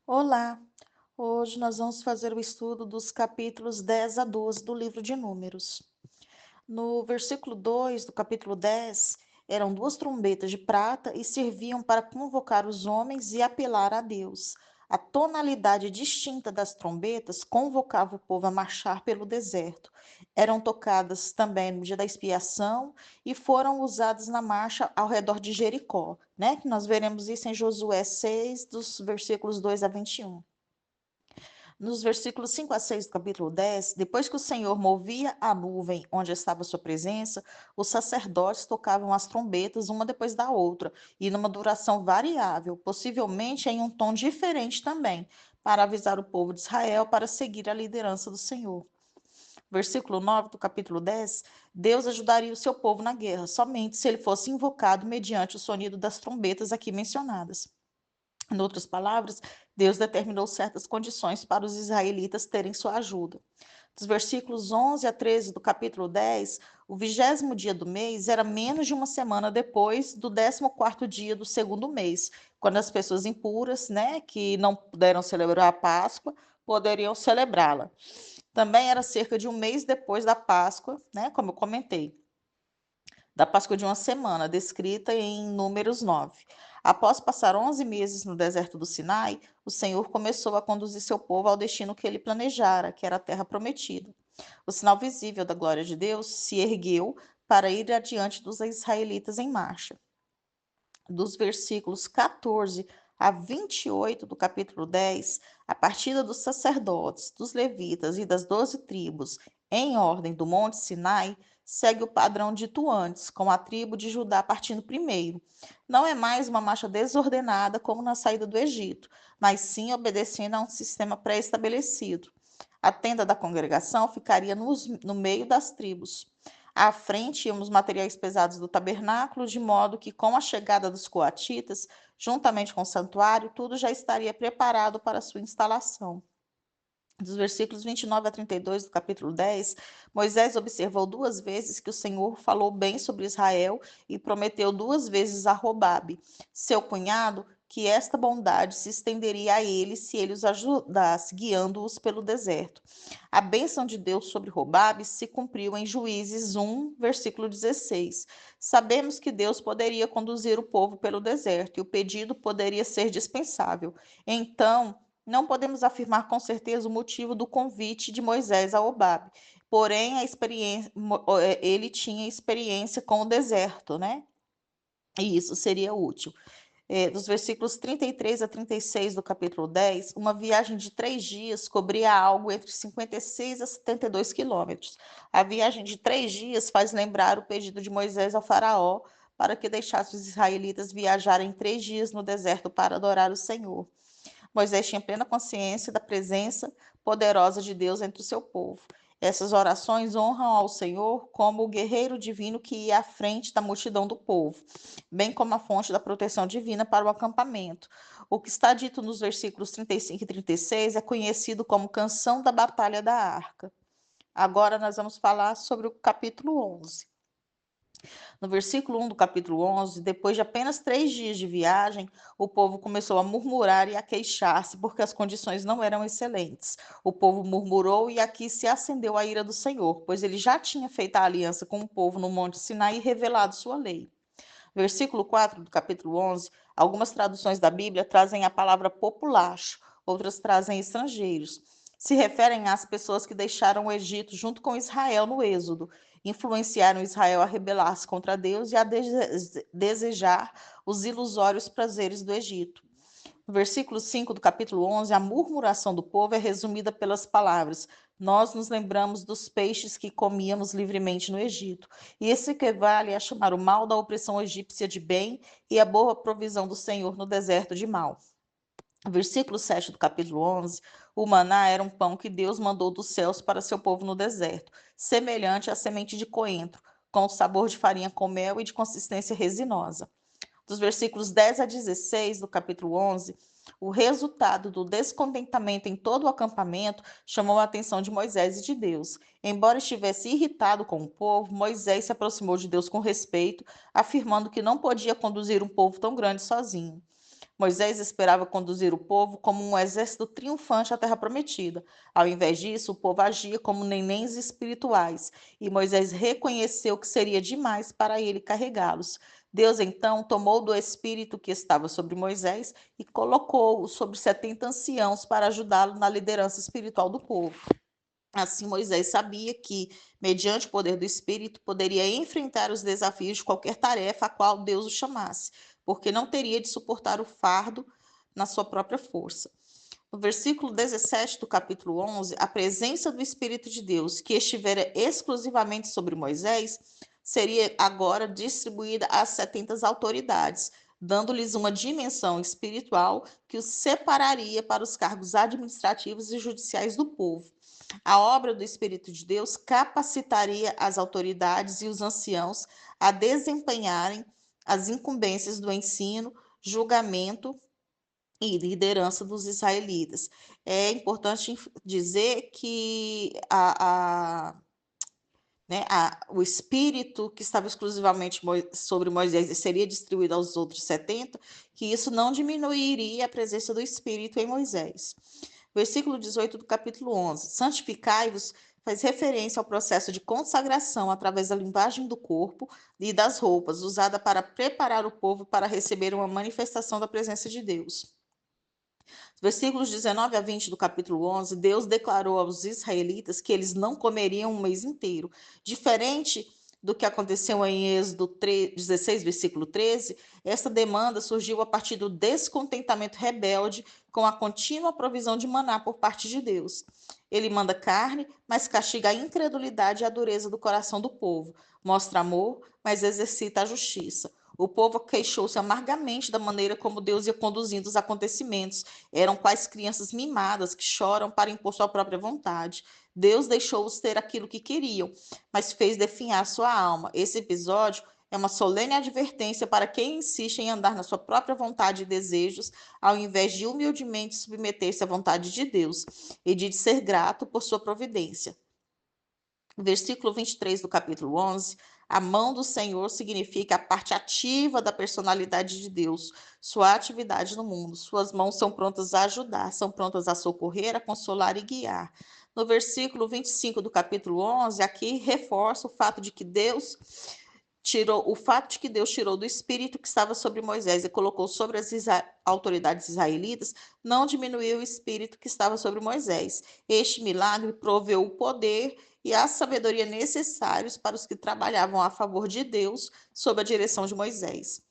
Olá! Hoje nós vamos fazer o estudo dos capítulos 10 a 12 do livro de Números. No versículo 2 do capítulo 10, eram duas trombetas de prata e serviam para convocar os homens e apelar a Deus. A tonalidade distinta das trombetas convocava o povo a marchar pelo deserto. Eram tocadas também no dia da expiação e foram usadas na marcha ao redor de Jericó, né? Que nós veremos isso em Josué 6, dos versículos 2 a 21. Nos versículos 5 a 6 do capítulo 10, depois que o Senhor movia a nuvem onde estava a sua presença, os sacerdotes tocavam as trombetas uma depois da outra, e numa duração variável, possivelmente em um tom diferente também, para avisar o povo de Israel para seguir a liderança do Senhor. Versículo 9 do capítulo 10, Deus ajudaria o seu povo na guerra, somente se ele fosse invocado mediante o sonido das trombetas aqui mencionadas. Em outras palavras, Deus determinou certas condições para os israelitas terem sua ajuda. Dos versículos 11 a 13 do capítulo 10, o 20º dia do mês era menos de uma semana depois do 14º dia do segundo mês, quando as pessoas impuras, né, que não puderam celebrar a Páscoa, poderiam celebrá-la. Também era cerca de um mês depois da Páscoa, né, como eu comentei, da Páscoa de uma semana, descrita em Números 9. Após passar 11 meses no deserto do Sinai, o Senhor começou a conduzir seu povo ao destino que ele planejara, que era a terra prometida. O sinal visível da glória de Deus se ergueu para ir adiante dos israelitas em marcha. Dos versículos 14 a 28 do capítulo 10, a partida dos sacerdotes, dos levitas e das 12 tribos, em ordem do Monte Sinai, segue o padrão dito antes, com a tribo de Judá partindo primeiro. Não é mais uma marcha desordenada como na saída do Egito, mas sim obedecendo a um sistema pré-estabelecido. A tenda da congregação ficaria no meio das tribos. À frente iam os materiais pesados do tabernáculo, de modo que, com a chegada dos coatitas, juntamente com o santuário, tudo já estaria preparado para sua instalação. Dos versículos 29 a 32 do capítulo 10, Moisés observou duas vezes que o Senhor falou bem sobre Israel e prometeu duas vezes a Robabe, seu cunhado, que esta bondade se estenderia a ele se ele os ajudasse, guiando-os pelo deserto. A bênção de Deus sobre Robabe se cumpriu em Juízes 1, versículo 16. Sabemos que Deus poderia conduzir o povo pelo deserto e o pedido poderia ser dispensável. Então, não podemos afirmar com certeza o motivo do convite de Moisés a Hobabe, porém ele tinha experiência com o deserto, né? E isso seria útil. Dos versículos 33 a 36 do capítulo 10, uma viagem de 3 dias cobria algo entre 56 a 72 quilômetros. A viagem de 3 dias faz lembrar o pedido de Moisés ao faraó para que deixasse os israelitas viajarem 3 dias no deserto para adorar o Senhor. Moisés tinha plena consciência da presença poderosa de Deus entre o seu povo. Essas orações honram ao Senhor como o guerreiro divino que ia à frente da multidão do povo, bem como a fonte da proteção divina para o acampamento. O que está dito nos versículos 35 e 36 é conhecido como Canção da Batalha da Arca. Agora nós vamos falar sobre o capítulo 11. No versículo 1 do capítulo 11, depois de apenas 3 dias de viagem, o povo começou a murmurar e a queixar-se porque as condições não eram excelentes. O povo murmurou e aqui se acendeu a ira do Senhor, pois ele já tinha feito a aliança com o povo no Monte Sinai e revelado sua lei. Versículo 4 do capítulo 11, algumas traduções da Bíblia trazem a palavra populacho, outras trazem estrangeiros. Se referem às pessoas que deixaram o Egito junto com Israel no Êxodo, influenciaram Israel a rebelar-se contra Deus e a desejar os ilusórios prazeres do Egito. No versículo 5 do capítulo 11, a murmuração do povo é resumida pelas palavras: Nós nos lembramos dos peixes que comíamos livremente no Egito. E isso equivale a chamar o mal da opressão egípcia de bem e a boa provisão do Senhor no deserto de mal. Versículo 7 do capítulo 11, o maná era um pão que Deus mandou dos céus para seu povo no deserto, semelhante à semente de coentro, com sabor de farinha com mel e de consistência resinosa. Dos versículos 10 a 16 do capítulo 11, o resultado do descontentamento em todo o acampamento chamou a atenção de Moisés e de Deus. Embora estivesse irritado com o povo, Moisés se aproximou de Deus com respeito, afirmando que não podia conduzir um povo tão grande sozinho. Moisés esperava conduzir o povo como um exército triunfante à terra prometida. Ao invés disso, o povo agia como nenéns espirituais, e Moisés reconheceu que seria demais para ele carregá-los. Deus então tomou do espírito que estava sobre Moisés e colocou-o sobre 70 anciãos para ajudá-lo na liderança espiritual do povo. Assim, Moisés sabia que, mediante o poder do Espírito, poderia enfrentar os desafios de qualquer tarefa a qual Deus o chamasse, porque não teria de suportar o fardo na sua própria força. No versículo 17 do capítulo 11, a presença do Espírito de Deus, que estivera exclusivamente sobre Moisés, seria agora distribuída às 70 autoridades, dando-lhes uma dimensão espiritual que os separaria para os cargos administrativos e judiciais do povo. A obra do Espírito de Deus capacitaria as autoridades e os anciãos a desempenharem as incumbências do ensino, julgamento e liderança dos israelitas. É importante dizer que o espírito que estava exclusivamente sobre Moisés e seria distribuído aos outros 70, que isso não diminuiria a presença do espírito em Moisés. Versículo 18 do capítulo 11. Santificai-vos faz referência ao processo de consagração através da limpa-gem do corpo e das roupas, usada para preparar o povo para receber uma manifestação da presença de Deus. Versículos 19 a 20 do capítulo 11, Deus declarou aos israelitas que eles não comeriam um mês inteiro. Diferente do que aconteceu em Êxodo 16, versículo 13, essa demanda surgiu a partir do descontentamento rebelde com a contínua provisão de maná por parte de Deus. Ele manda carne, mas castiga a incredulidade e a dureza do coração do povo. Mostra amor, mas exercita a justiça. O povo queixou-se amargamente da maneira como Deus ia conduzindo os acontecimentos. Eram quais crianças mimadas que choram para impor sua própria vontade. Deus deixou-os ter aquilo que queriam, mas fez definhar sua alma. Esse episódio é uma solene advertência para quem insiste em andar na sua própria vontade e desejos, ao invés de humildemente submeter-se à vontade de Deus e de ser grato por sua providência. Versículo 23 do capítulo 11, a mão do Senhor significa a parte ativa da personalidade de Deus, sua atividade no mundo. Suas mãos são prontas a ajudar, são prontas a socorrer, a consolar e guiar. No versículo 25 do capítulo 11, aqui reforça o fato de que Deus tirou do espírito que estava sobre Moisés e colocou sobre as autoridades israelitas, não diminuiu o espírito que estava sobre Moisés. Este milagre proveu o poder e a sabedoria necessários para os que trabalhavam a favor de Deus sob a direção de Moisés.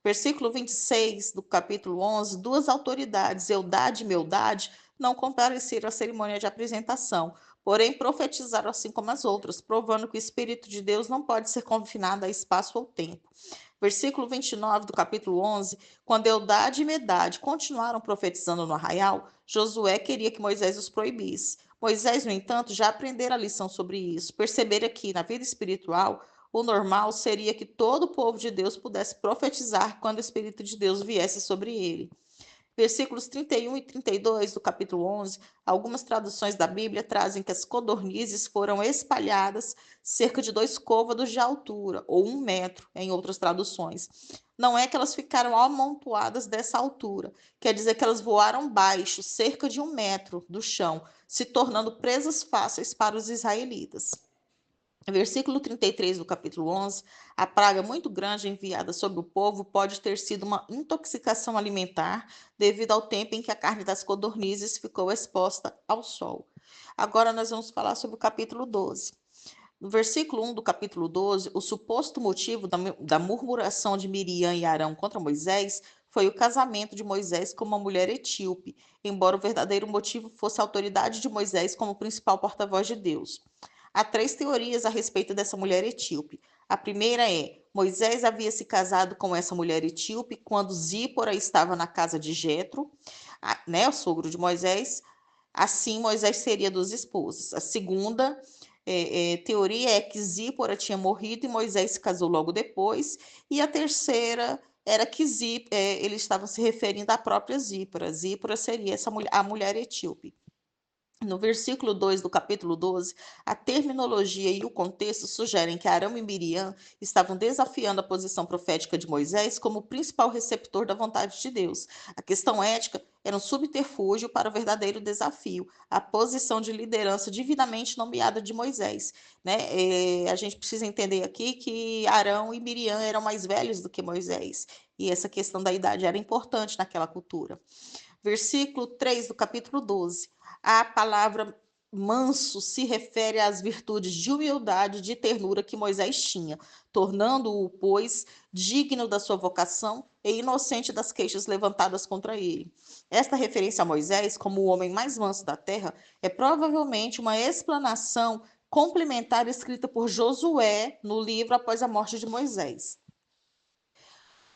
Versículo 26 do capítulo 11, duas autoridades, Eldade e Meldade, não compareceram à cerimônia de apresentação, porém profetizaram assim como as outras, provando que o Espírito de Deus não pode ser confinado a espaço ou tempo. Versículo 29 do capítulo 11, quando Eldade e Medade continuaram profetizando no arraial, Josué queria que Moisés os proibisse. Moisés, no entanto, já aprendera a lição sobre isso. Percebera que, na vida espiritual, o normal seria que todo o povo de Deus pudesse profetizar quando o Espírito de Deus viesse sobre ele. Versículos 31 e 32 do capítulo 11, algumas traduções da Bíblia trazem que as codornizes foram espalhadas cerca de 2 côvados de altura, ou 1 metro, em outras traduções. Não é que elas ficaram amontoadas dessa altura, quer dizer que elas voaram baixo, cerca de 1 metro do chão, se tornando presas fáceis para os israelitas. Versículo 33 do capítulo 11, a praga muito grande enviada sobre o povo pode ter sido uma intoxicação alimentar devido ao tempo em que a carne das codornizes ficou exposta ao sol. Agora nós vamos falar sobre o capítulo 12. No versículo 1 do capítulo 12, o suposto motivo da murmuração de Miriam e Arão contra Moisés foi o casamento de Moisés com uma mulher etíope, embora o verdadeiro motivo fosse a autoridade de Moisés como principal porta-voz de Deus. Há 3 teorias a respeito dessa mulher etíope. A primeira é: Moisés havia se casado com essa mulher etíope quando Zípora estava na casa de Jetro, o sogro de Moisés. Assim, Moisés seria dos esposos. A segunda teoria é que Zípora tinha morrido e Moisés se casou logo depois. E a terceira era que eles estavam se referindo à própria Zípora. Zípora seria a mulher etíope. No versículo 2 do capítulo 12, a terminologia e o contexto sugerem que Arão e Miriam estavam desafiando a posição profética de Moisés como o principal receptor da vontade de Deus. A questão ética era um subterfúgio para o verdadeiro desafio, a posição de liderança divinamente nomeada de Moisés. Né? A gente precisa entender aqui que Arão e Miriam eram mais velhos do que Moisés, e essa questão da idade era importante naquela cultura. Versículo 3 do capítulo 12. A palavra manso se refere às virtudes de humildade e de ternura que Moisés tinha, tornando-o, pois, digno da sua vocação e inocente das queixas levantadas contra ele. Esta referência a Moisés como o homem mais manso da terra é provavelmente uma explanação complementar escrita por Josué no livro após a morte de Moisés.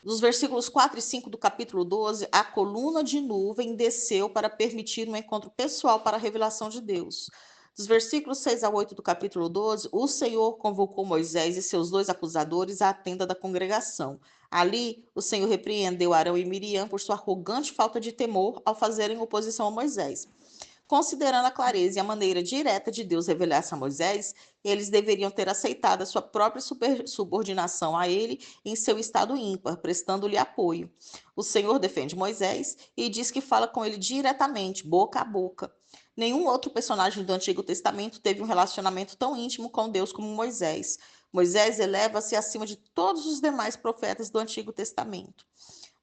Nos versículos 4 e 5 do capítulo 12, a coluna de nuvem desceu para permitir um encontro pessoal para a revelação de Deus. Dos versículos 6 a 8 do capítulo 12, o Senhor convocou Moisés e seus dois acusadores à tenda da congregação. Ali, o Senhor repreendeu Arão e Miriam por sua arrogante falta de temor ao fazerem oposição a Moisés. Considerando a clareza e a maneira direta de Deus revelar-se a Moisés, eles deveriam ter aceitado a sua própria subordinação a ele em seu estado ímpar, prestando-lhe apoio. O Senhor defende Moisés e diz que fala com ele diretamente, boca a boca. Nenhum outro personagem do Antigo Testamento teve um relacionamento tão íntimo com Deus como Moisés. Moisés eleva-se acima de todos os demais profetas do Antigo Testamento.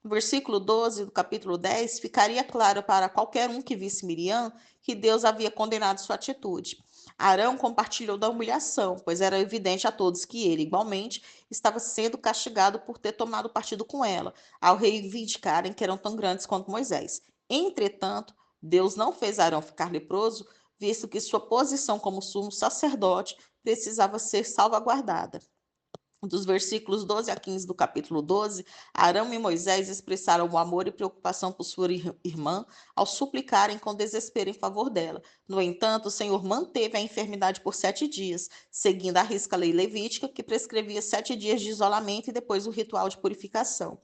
No versículo 12 do capítulo 10, ficaria claro para qualquer um que visse Miriam que Deus havia condenado sua atitude. Arão compartilhou da humilhação, pois era evidente a todos que ele, igualmente, estava sendo castigado por ter tomado partido com ela, ao reivindicarem que eram tão grandes quanto Moisés. Entretanto, Deus não fez Arão ficar leproso, visto que sua posição como sumo sacerdote precisava ser salvaguardada. Dos versículos 12 a 15 do capítulo 12, Arão e Moisés expressaram o amor e preocupação por sua irmã ao suplicarem com desespero em favor dela. No entanto, o Senhor manteve a enfermidade por 7 dias, seguindo à risca a lei levítica, que prescrevia 7 dias de isolamento e depois o ritual de purificação.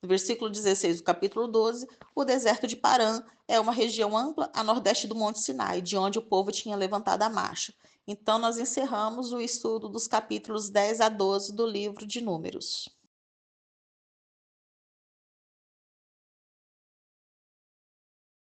No versículo 16 do capítulo 12, o deserto de Parã é uma região ampla a nordeste do Monte Sinai, de onde o povo tinha levantado a marcha. Então, nós encerramos o estudo dos capítulos 10 a 12 do livro de Números.